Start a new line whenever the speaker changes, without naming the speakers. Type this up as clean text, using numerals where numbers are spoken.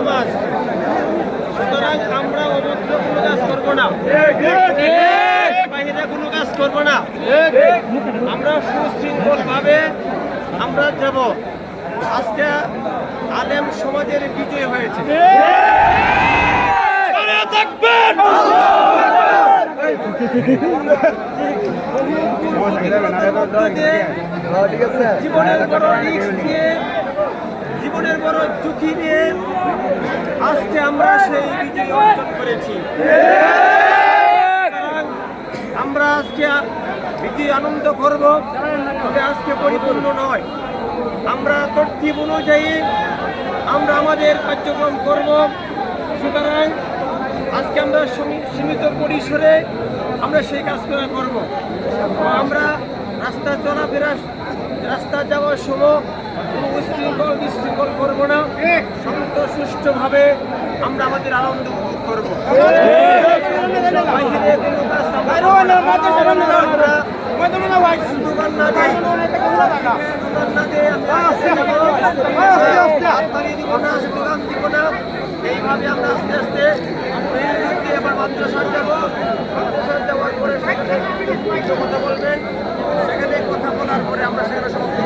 সমাজ, সুতরাং আমরা অবৈধ কোনো কাজ করবো না, বাহিরে কোনো কাজ করবো না। আমরা সুশৃঙ্খল ভাবে আমরা যাব। আজকে আলেম সমাজের বিজয় হয়েছে। জীবনের বড় রিস্ক নিয়ে, জীবনের বড় ঝুঁকি নিয়ে আজকে আমরা সেই বিজয় অর্জন করেছি। আমরা আজকে বিজয় আনন্দ করব, তবে আজকে পরিপূর্ণ নয়। আমরা তরতিব অনুযায়ী আমরা আমাদের কার্যক্রম করব। সুতরাং আজকে আমরা সীমিত পরিসরে আমরা সেই কাজ করব। আমরা রাস্তা চলাফেরা, রাস্তা যাওয়ার সময় কোনো উশৃঙ্খল বিশৃঙ্খল করব না। শান্ত সুষ্ঠুভাবে আমরা আমাদের আনন্দ উপভোগ করব। বাহিরে কোনো কাজ এইভাবে আমরা আস্তে আস্তে এবার মাদ্রাসায় যাব। মাদ্রাসায় যাওয়ার পরে সেখানে কথা বলবেন, সেখানে কথা বলার পরে আমরা সেখানে সমাপ্ত